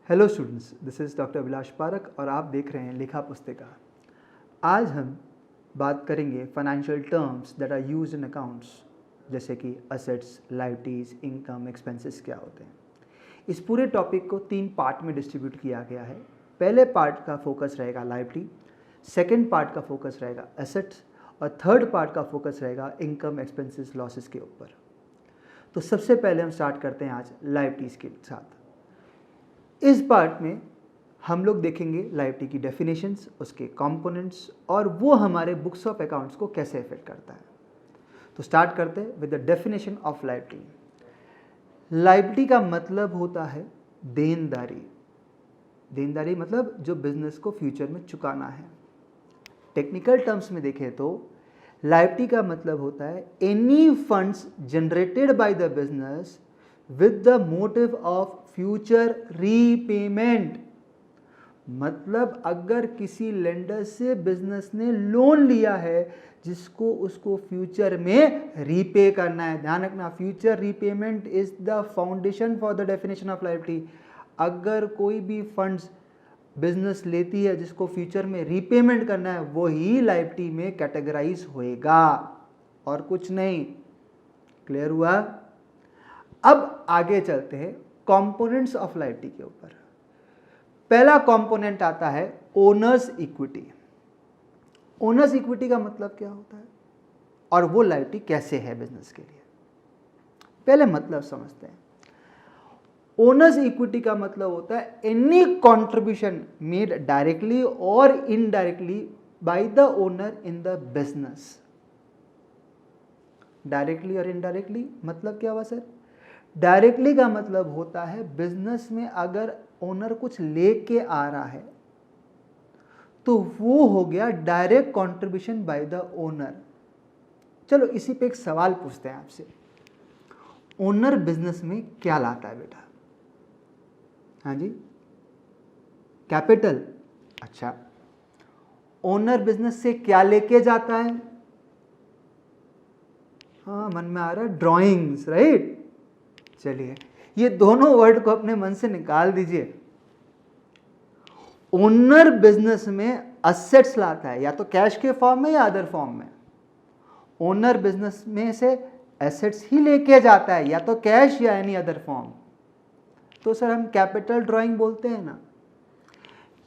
Hello students, this is doctor Abhilash park और आप देख रहे हैं लेखा पुस्तिका। आज हम बात करेंगे financial terms that are used in accounts, जैसे कि असेट्स, लायबिलिटीज़, इनकम, एक्सपेंसेस क्या होते हैं। इस पूरे टॉपिक को 3 पार्ट में डिस्ट्रीब्यूट किया गया है। पहले पार्ट का फोकस रहेगा लायबिलिटी, सेकेंड पार्ट का फोकस रहेगा एसेट्स और थर्ड पार्ट का फोकस रहेगा इनकम, एक्सपेंसेस, लॉसेस के ऊपर। तो सबसे पहले हम स्टार्ट करते हैं आज लायबिलिटीज़ के साथ। इस पार्ट में हम लोग देखेंगे लायबिलिटी की डेफिनेशंस, उसके कंपोनेंट्स और वो हमारे बुक्स ऑफ अकाउंट्स को कैसे इफेक्ट करता है। तो स्टार्ट करते हैं with the definition of liability. Liability का मतलब होता है देनदारी। देनदारी मतलब जो बिजनेस को फ्यूचर में चुकाना है। टेक्निकल टर्म्स में देखें तो लायबिलिटी का मतलब होता है any funds generated by the business with the motive of future repayment. मतलब अगर किसी लेंडर से बिजनेस ने लोन लिया है जिसको उसको फ्यूचर में रीपे करना है। ध्यान रखना, future repayment is the foundation for the definition of liability. अगर कोई भी फंड्स बिजनेस लेती है जिसको फ्यूचर में रीपेमेंट करना है, वो ही लायबिलिटी में कैटेगराइज होएगा और कुछ नहीं। क्लियर हुआ? अब आगे चलते हैं कंपोनेंट्स ऑफ लायबिलिटी के ऊपर। पहला कंपोनेंट आता है ओनर्स इक्विटी। ओनर्स इक्विटी का मतलब क्या होता है और वो लायबिलिटी कैसे है बिजनेस के लिए, पहले मतलब समझते हैं। ओनर्स इक्विटी का मतलब होता है एनी कंट्रीब्यूशन मेड डायरेक्टली और indirectly by the owner in the business. Directly और इनडायरेक्टली मतलब क्या हुआ सर? डायरेक्टली का मतलब होता है बिजनेस में अगर ओनर कुछ लेके आ रहा है तो वो हो गया direct contribution by the owner. चलो इसी पे एक सवाल पूछते हैं आपसे। ओनर बिजनेस में क्या लाता है बेटा? हाँ जी, कैपिटल। अच्छा, ओनर बिजनेस से क्या लेके जाता है? हाँ, मन में आ रहा है ड्राइंग्स, राइट। चलिए ये दोनों वर्ड को अपने मन से निकाल दीजिए। ओनर बिजनेस में असेट्स लाता है, या तो कैश के फॉर्म में या अदर फॉर्म में। ओनर बिजनेस में से एसेट्स ही लेके जाता है, या तो कैश या एनी अदर फॉर्म। तो सर हम कैपिटल ड्राइंग बोलते हैं ना।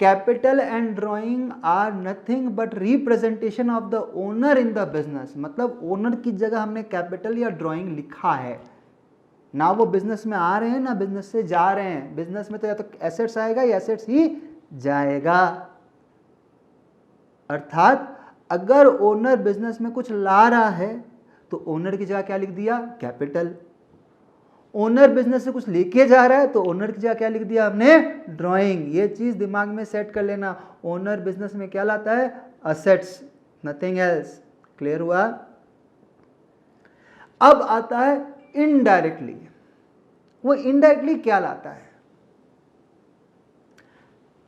Capital and drawing are nothing but representation of the owner in the business. मतलब ओनर की जगह हमने कैपिटल या ड्राइंग लिखा है ना। वो बिजनेस में आ रहे हैं ना बिजनेस से जा रहे हैं। बिजनेस में तो या तो एसेट्स आएगा या एसेट्स ही जाएगा। अर्थात अगर ओनर बिजनेस में कुछ ला रहा है तो ओनर की जगह क्या लिख दिया? कैपिटल। ओनर बिजनेस से कुछ लेके जा रहा है तो ओनर की जगह क्या लिख दिया हमने? ड्राइंग। ये चीज दिमाग में सेट कर लेना। ओनर बिजनेस में क्या लाता है? Assets, nothing else. क्लियर हुआ? अब आता है इनडायरेक्टली। वो इनडायरेक्टली क्या लाता है?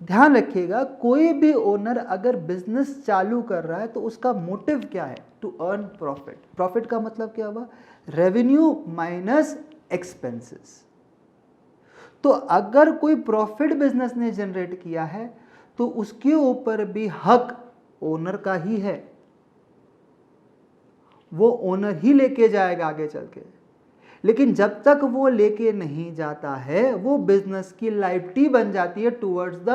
ध्यान रखिएगा, कोई भी ओनर अगर बिजनेस चालू कर रहा है तो उसका मोटिव क्या है? To earn profit. प्रॉफिट का मतलब क्या हुआ? Revenue minus expenses. तो अगर कोई प्रॉफिट बिजनेस ने जनरेट किया है तो उसके ऊपर भी हक ओनर का ही है। वो ओनर ही लेके जाएगा आगे चल के। लेकिन जब तक वो लेके नहीं जाता है वो बिजनेस की लायबिलिटी बन जाती है टुवर्ड्स द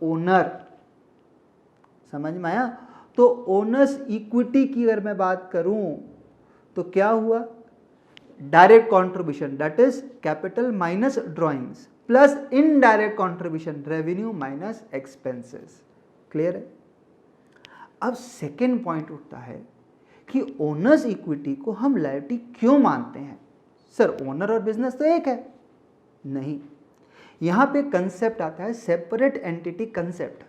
ओनर। समझ में आया? तो ओनर्स इक्विटी की अगर मैं बात करूं तो क्या हुआ? Direct contribution, that is capital minus drawings, plus indirect contribution, revenue minus expenses. Clear है? अब सेकेंड पॉइंट उठता है कि ओनर्स इक्विटी को हम लायबिलिटी क्यों मानते हैं? सर ओनर और बिजनेस तो एक है। नहीं, यहां पे कंसेप्ट आता है सेपरेट एंटिटी कंसेप्ट,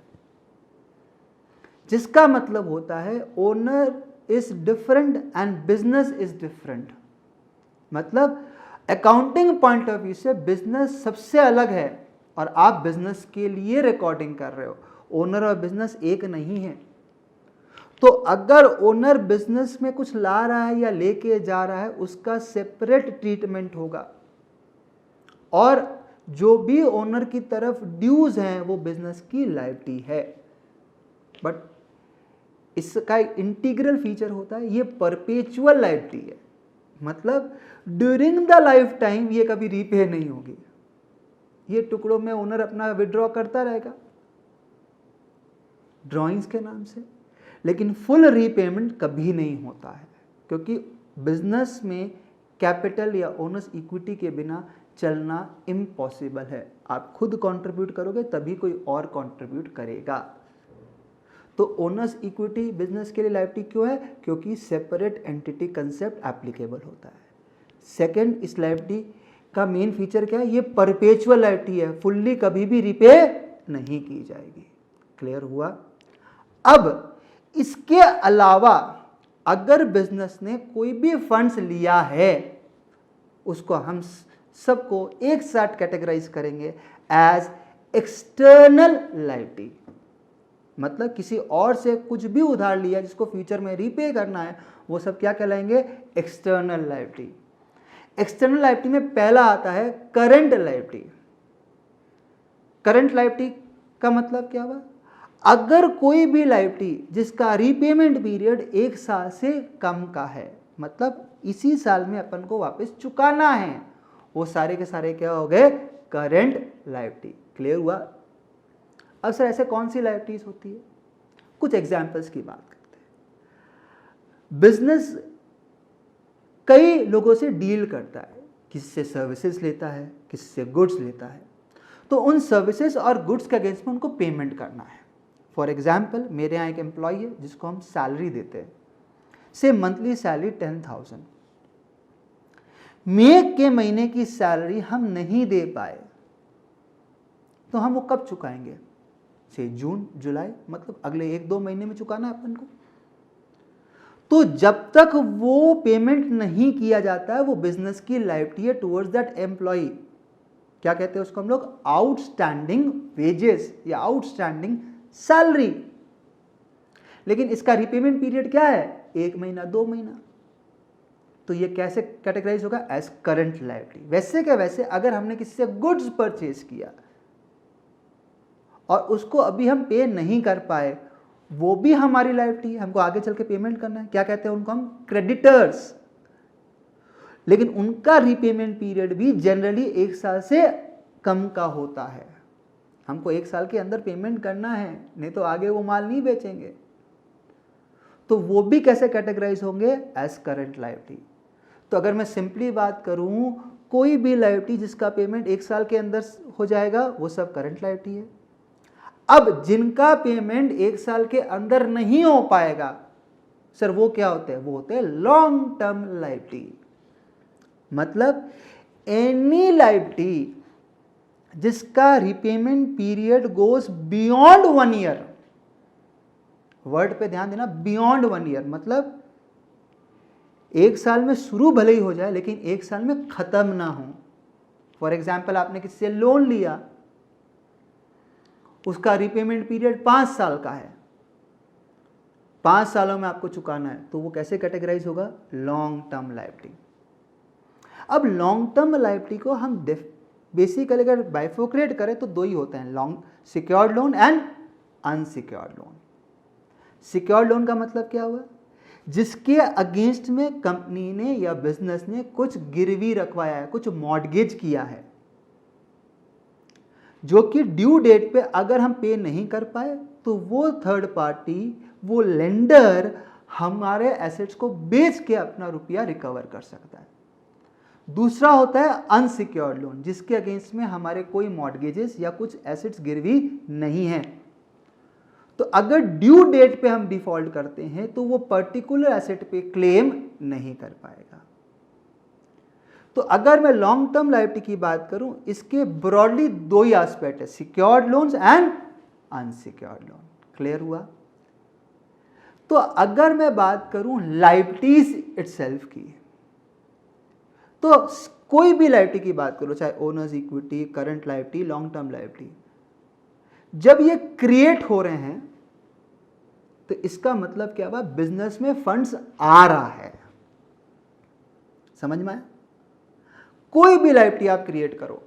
जिसका मतलब होता है owner is different and business is different. मतलब अकाउंटिंग पॉइंट ऑफ व्यू से बिजनेस सबसे अलग है और आप बिजनेस के लिए रिकॉर्डिंग कर रहे हो। ओनर और बिजनेस एक नहीं है। तो अगर ओनर बिजनेस में कुछ ला रहा है या लेके जा रहा है उसका सेपरेट ट्रीटमेंट होगा और जो भी ओनर की तरफ ड्यूज हैं वो बिजनेस की लायबिलिटी है। बट इसका इंटीग्रल फीचर होता है ये परपेचुअल लायबिलिटी है, मतलब ड्यूरिंग द लाइफ टाइम ये कभी रीपे नहीं होगी, ये टुकड़ों में ओनर अपना विड्रॉ करता रहेगा ड्राइंग्स के नाम से, लेकिन फुल रीपेमेंट कभी नहीं होता है, क्योंकि बिजनेस में कैपिटल या ओनर्स इक्विटी के बिना चलना इम्पॉसिबल है। आप खुद कंट्रीब्यूट करोगे तभी कोई और कंट्रीब्यूट करेगा। तो ओनर्स इक्विटी बिजनेस के लिए लायबिलिटी क्यों है? क्योंकि सेपरेट एंटिटी कंसेप्ट एप्लीकेबल होता है। सेकंड, इस लायबिलिटी का मेन फीचर क्या है? ये परपेचुअल लायबिलिटी है, फुल्ली कभी भी रिपे नहीं की जाएगी। क्लियर हुआ? अब इसके अलावा अगर बिजनेस ने कोई भी फंड्स लिया है उसको हम सबको एक साथ कैटेगराइज करेंगे एज एक्सटर्नल लायबिलिटी, मतलब किसी और से कुछ भी उधार लिया जिसको फ्यूचर में रीपे करना है वो सब क्या कहलाएंगे? External liability. एक्सटर्नल लायबिलिटी में पहला आता है करंट लायबिलिटी। करंट लायबिलिटी का मतलब क्या हुआ? अगर कोई भी लायबिलिटी जिसका रीपेमेंट पीरियड 1 साल से कम का है, मतलब इसी साल में अपन को वापस चुकाना है, वो सारे के सारे क्या हो गए? Current liability. क्लियर हुआ? अब सर ऐसे कौन सी लायबिलिटीज होती है? कुछ एग्जांपल्स की बात करते हैं। बिजनेस कई लोगों से डील करता है, किसी से सर्विसेज लेता है, किसी से गुड्स लेता है, तो उन सर्विसेज और गुड्स के अगेंस्ट में उनको पेमेंट करना है। फॉर एग्जाम्पल, मेरे यहाँ एक एम्प्लॉय है जिसको हम सैलरी देते हैं, से मंथली सैलरी 10,000, मई के महीने की सैलरी हम नहीं दे पाए तो हम वो कब चुकाएंगे? से जून जुलाई, मतलब अगले 1-2 महीने में चुकाना है अपन को। तो जब तक वो पेमेंट नहीं किया जाता है वो बिजनेस की लायबिलिटी है टुवर्ड्स दैट एम्प्लॉय। क्या कहते हैं उसको हम लोग? आउटस्टैंडिंग वेजेस या आउटस्टैंडिंग सैलरी। लेकिन इसका रीपेमेंट पीरियड क्या है? 1 महीना 2 महीना। तो ये कैसे कैटेगराइज होगा? As current liability. वैसे क्या वैसे अगर हमने किसी से गुड्स परचेज किया और उसको अभी हम पे नहीं कर पाए, वो भी हमारी लायबिलिटी है, हमको आगे चल के पेमेंट करना है। क्या कहते हैं उनको हम? क्रेडिटर्स। लेकिन उनका रीपेमेंट पीरियड भी जनरली 1 साल से कम का होता है। हमको 1 साल के अंदर पेमेंट करना है, नहीं तो आगे वो माल नहीं बेचेंगे। तो वो भी कैसे कैटेगराइज होंगे? As current liability. तो अगर मैं सिंपली बात करूं, कोई भी लायबिलिटी जिसका पेमेंट 1 साल के अंदर हो जाएगा वो सब करंट लायबिलिटी है। अब जिनका पेमेंट 1 साल के अंदर नहीं हो पाएगा सर, वो क्या होते हैं? वो होते हैं लॉन्ग टर्म लायबिलिटी। मतलब एनी लायबिलिटी जिसका repayment period goes beyond 1 year. Word पे ध्यान देना, बियॉन्ड 1 ईयर, मतलब 1 साल में शुरू भले ही हो जाए लेकिन 1 साल में खत्म ना हो। फॉर एग्जाम्पल, आपने किसी से लोन लिया, उसका रिपेमेंट पीरियड 5 साल का है, 5 सालों में आपको चुकाना है, तो वो कैसे कैटेगराइज होगा? Long term liability. अब लॉन्ग टर्म लायबिलिटी को हम बेसिकली अगर बाइफोक्रेट करें तो 2 ही होते हैं, long secured loan and unsecured loan. Secured loan का मतलब क्या हुआ? जिसके अगेंस्ट में कंपनी ने या बिजनेस ने कुछ गिरवी रखवाया है, कुछ मॉर्गेज किया है, जो कि ड्यू डेट पे अगर हम पे नहीं कर पाए तो वो थर्ड पार्टी, वो लेंडर हमारे एसेट्स को बेच के अपना रुपया रिकवर कर सकता है। दूसरा होता है अनसिक्योर्ड लोन, जिसके अगेंस्ट में हमारे कोई मॉर्गेजेस या कुछ एसेट्स गिरवी नहीं है। तो अगर ड्यू डेट पे हम डिफॉल्ट करते हैं तो वो पर्टिकुलर एसेट पे क्लेम नहीं कर पाएगा। तो अगर मैं लॉन्ग टर्म लायबिलिटी की बात करूं, इसके ब्रॉडली 2 ही एस्पेक्ट है, secured loans and unsecured loan. Clear हुआ? तो अगर मैं बात करूं लायबिलिटीज इटसेल्फ की, तो कोई भी लायबिलिटी की बात करो, चाहे owners equity, current liability, long term liability, जब ये क्रिएट हो रहे हैं तो इसका मतलब क्या हुआ? बिजनेस में फंड्स आ रहा है। समझ में आया? कोई भी लायबिलिटी आप क्रिएट करो,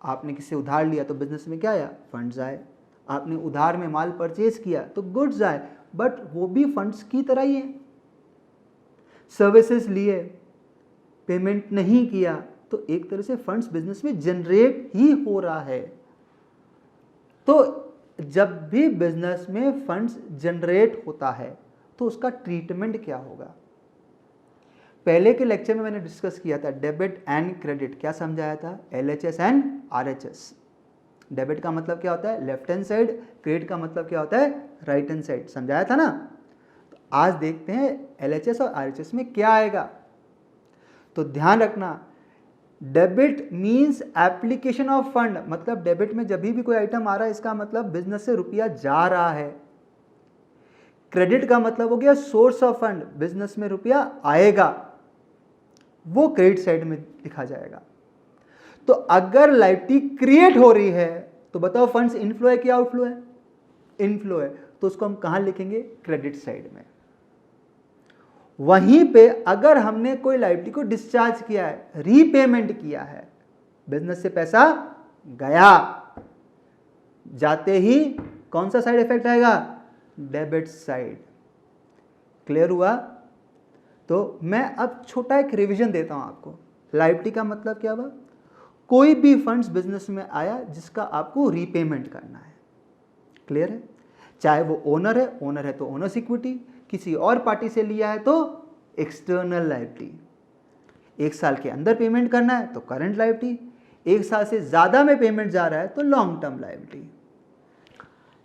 आपने किसी से उधार लिया तो बिजनेस में क्या आया, फंड्स आए। आपने उधार में माल परचेज किया तो गुड्स आए, बट वो भी फंड्स की तरह ही है। सर्विसेज लिए, पेमेंट नहीं किया, तो एक तरह से फंड्स बिजनेस में जनरेट ही हो रहा है। तो जब भी बिजनेस में फंड्स जनरेट होता है तो उसका ट्रीटमेंट क्या होगा। पहले के लेक्चर में मैंने डिस्कस किया था डेबिट एंड क्रेडिट, क्या समझाया था, LHS एंड RHS। डेबिट का मतलब क्या होता है, लेफ्ट हैंड साइड, क्रेडिट का मतलब क्या होता है, राइट हैंड साइड, समझाया था ना। तो आज देखते हैं LHS और RHS में क्या आएगा। तो ध्यान रखना, debit means application of fund, मतलब डेबिट में जब भी कोई आइटम आ रहा है इसका मतलब बिजनेस से रुपया जा रहा है। क्रेडिट का मतलब हो गया सोर्स ऑफ फंड, बिजनेस में रुपया आएगा, वो क्रेडिट साइड में लिखा जाएगा। तो अगर लायबिलिटी क्रिएट हो रही है तो बताओ फंड्स इनफ्लो है कि आउटफ्लो है, इनफ्लो है, तो उसको हम कहां लिखेंगे, क्रेडिट साइड में। वहीं पे अगर हमने कोई लायबिलिटी को डिस्चार्ज किया है, रीपेमेंट किया है, बिजनेस से पैसा गया, जाते ही कौन सा साइड इफेक्ट आएगा, डेबिट साइड। क्लियर हुआ। तो मैं अब छोटा एक रिवीजन देता हूं आपको। लायबिलिटी का मतलब क्या हुआ, कोई भी फंड्स बिजनेस में आया जिसका आपको रीपेमेंट करना है। क्लियर है। चाहे वो ओनर है तो ओनर्स इक्विटी, किसी और पार्टी से लिया है तो एक्सटर्नल लायबिलिटी, 1 साल के अंदर पेमेंट करना है तो करंट लायबिलिटी, 1 साल से ज्यादा में पेमेंट जा रहा है तो लॉन्ग टर्म लायबिलिटी।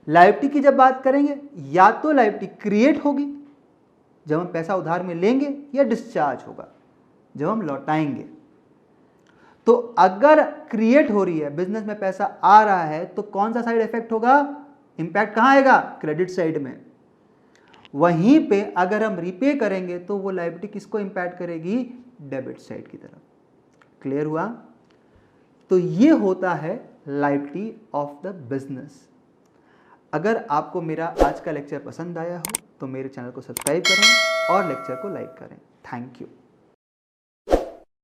लायबिलिटी की जब बात करेंगे, या तो लायबिलिटी क्रिएट होगी जब हम पैसा उधार में लेंगे, या डिस्चार्ज होगा जब हम लौटाएंगे। तो अगर क्रिएट हो रही है, बिजनेस में पैसा आ रहा है, तो कौन सा साइड इफेक्ट होगा, इंपैक्ट कहां आएगा, क्रेडिट साइड में। वहीं पे अगर हम रीपे करेंगे तो वो लायबिलिटी किसको इंपैक्ट करेगी, डेबिट साइड की तरफ। क्लियर हुआ। तो ये होता है लायबिलिटी ऑफ द बिजनेस। अगर आपको मेरा आज का लेक्चर पसंद आया हो तो मेरे चैनल को सब्सक्राइब करें और लेक्चर को लाइक करें। Thank you.